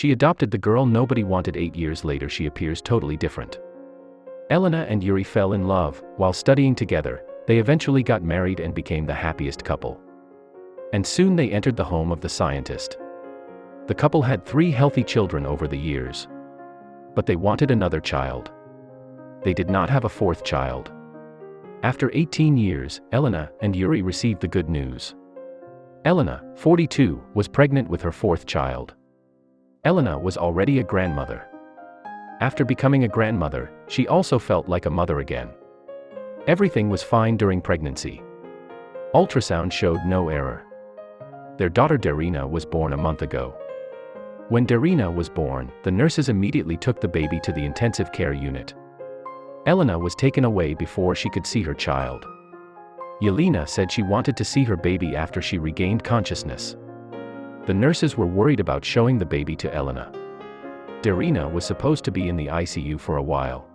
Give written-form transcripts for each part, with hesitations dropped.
She adopted the girl nobody wanted. 8 years later she appears totally different. Elena and Yuri fell in love. While studying together, they eventually got married and became the happiest couple. And soon they entered the home of the scientist. The couple had 3 healthy children over the years. But they wanted another child. They did not have a 4th child. After 18 years, Elena and Yuri received the good news. Elena, 42, was pregnant with her 4th child. Elena was already a grandmother. After becoming a grandmother, she also felt like a mother again. Everything was fine during pregnancy. Ultrasound showed no error. Their daughter Darina was born a month ago. When Darina was born, the nurses immediately took the baby to the intensive care unit. Elena was taken away before she could see her child. Yelena said she wanted to see her baby after she regained consciousness. The nurses were worried about showing the baby to Elena. Darina was supposed to be in the ICU for a while.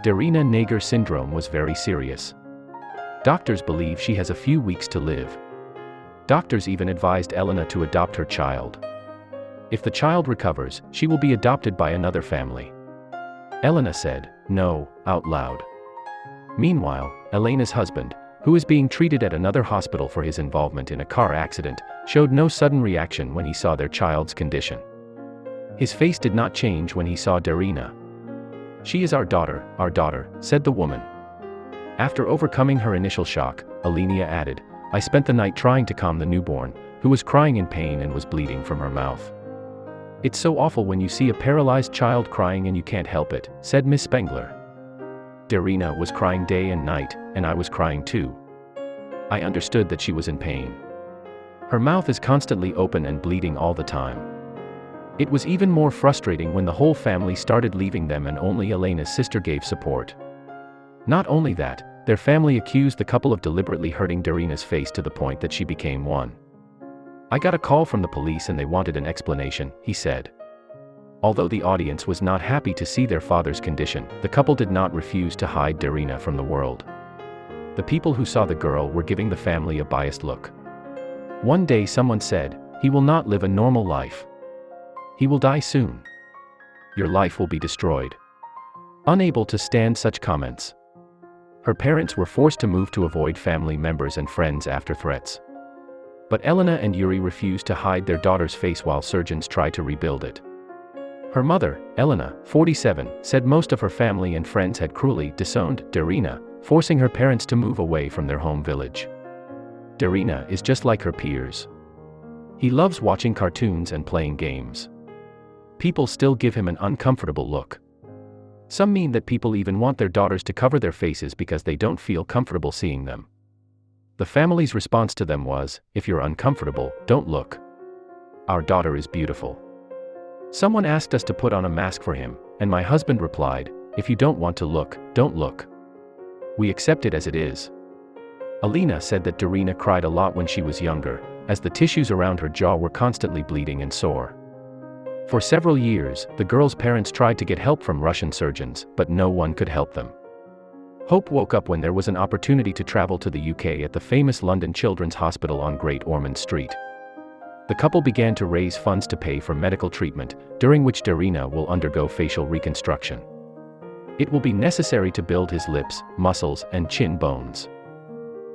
Darina-Nager syndrome was very serious. Doctors believe she has a few weeks to live. Doctors even advised Elena to adopt her child. If the child recovers, she will be adopted by another family. Elena said, "No," out loud. Meanwhile, Elena's husband, who is being treated at another hospital for his involvement in a car accident, showed no sudden reaction when he saw their child's condition. His face did not change when he saw Darina. "She is our daughter," said the woman. After overcoming her initial shock, Elena added, "I spent the night trying to calm the newborn, who was crying in pain and was bleeding from her mouth. It's so awful when you see a paralyzed child crying and you can't help it," said Miss Spengler. "Darina was crying day and night, and I was crying too. I understood that she was in pain. Her mouth is constantly open and bleeding all the time. It was even more frustrating when the whole family started leaving them and only Elena's sister gave support. Not only that, their family accused the couple of deliberately hurting Darina's face to the point that she became one. I got a call from the police and they wanted an explanation," he said. Although the audience was not happy to see their father's condition, the couple did not refuse to hide Darina from the world. The people who saw the girl were giving the family a biased look. One day someone said, "He will not live a normal life. He will die soon. Your life will be destroyed." Unable to stand such comments, her parents were forced to move to avoid family members and friends after threats. But Elena and Yuri refused to hide their daughter's face while surgeons tried to rebuild it. Her mother, Elena, 47, said most of her family and friends had cruelly disowned Darina, forcing her parents to move away from their home village. Darina is just like her peers. He loves watching cartoons and playing games. People still give him an uncomfortable look. Some mean that people even want their daughters to cover their faces because they don't feel comfortable seeing them. The family's response to them was, "If you're uncomfortable, don't look. Our daughter is beautiful." Someone asked us to put on a mask for him, and my husband replied, "If you don't want to look, don't look. We accept it as it is." Elena said that Darina cried a lot when she was younger, as the tissues around her jaw were constantly bleeding and sore. For several years, the girl's parents tried to get help from Russian surgeons, but no one could help them. Hope woke up when there was an opportunity to travel to the UK at the famous London Children's Hospital on Great Ormond Street. The couple began to raise funds to pay for medical treatment, during which Darina will undergo facial reconstruction. It will be necessary to build his lips, muscles, and chin bones.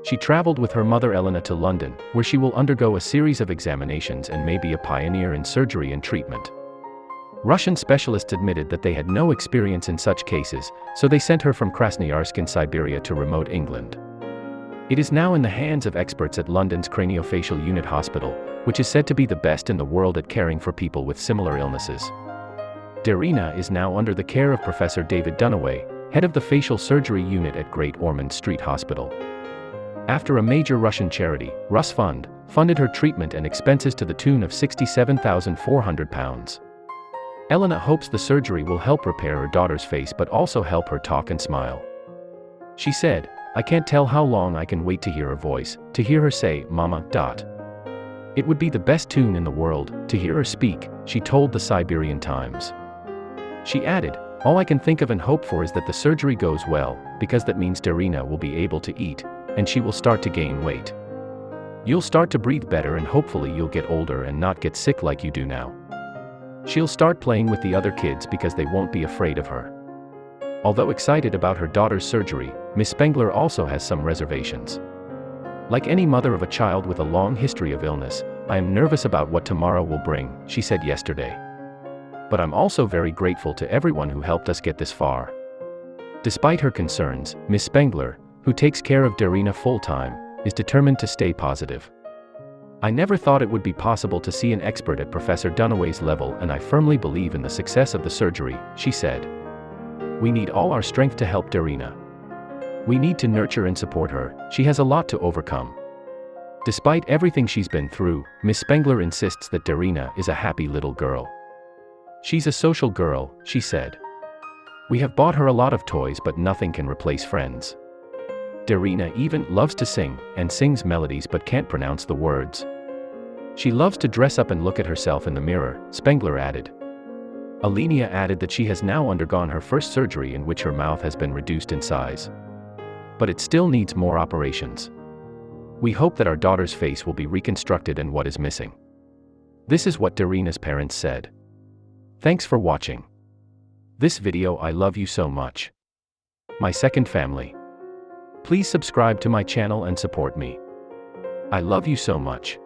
She traveled with her mother Elena to London, where she will undergo a series of examinations and may be a pioneer in surgery and treatment. Russian specialists admitted that they had no experience in such cases, so they sent her from Krasnoyarsk in Siberia to remote England. It is now in the hands of experts at London's Craniofacial Unit Hospital, which is said to be the best in the world at caring for people with similar illnesses. Darina is now under the care of Professor David Dunaway, head of the facial surgery unit at Great Ormond Street Hospital. After a major Russian charity, Rus Fund, funded her treatment and expenses to the tune of £67,400. Elena hopes the surgery will help repair her daughter's face but also help her talk and smile. She said, "I can't tell how long I can wait to hear her voice, to hear her say, 'Mama.'" It would be the best tune in the world, to hear her speak, she told the Siberian Times. She added, "All I can think of and hope for is that the surgery goes well, because that means Darina will be able to eat, and she will start to gain weight. You'll start to breathe better and hopefully you'll get older and not get sick like you do now." She'll start playing with the other kids because they won't be afraid of her. Although excited about her daughter's surgery, Miss Spengler also has some reservations. Like any mother of a child with a long history of illness, I am nervous about what tomorrow will bring, she said yesterday. But I'm also very grateful to everyone who helped us get this far. Despite her concerns, Miss Spengler, who takes care of Darina full-time, is determined to stay positive. I never thought it would be possible to see an expert at Professor Dunaway's level, and I firmly believe in the success of the surgery, she said. We need all our strength to help Darina. We need to nurture and support her, she has a lot to overcome. Despite everything she's been through, Miss Spengler insists that Darina is a happy little girl. She's a social girl, she said. We have bought her a lot of toys, but nothing can replace friends. Darina even loves to sing, and sings melodies but can't pronounce the words. She loves to dress up and look at herself in the mirror, Spengler added. Elena added that she has now undergone her first surgery in which her mouth has been reduced in size. But it still needs more operations. We hope that our daughter's face will be reconstructed and what is missing. This is what Darina's parents said. Thanks for watching this video. I love you so much. My second family. Please subscribe to my channel and support me. I love you so much.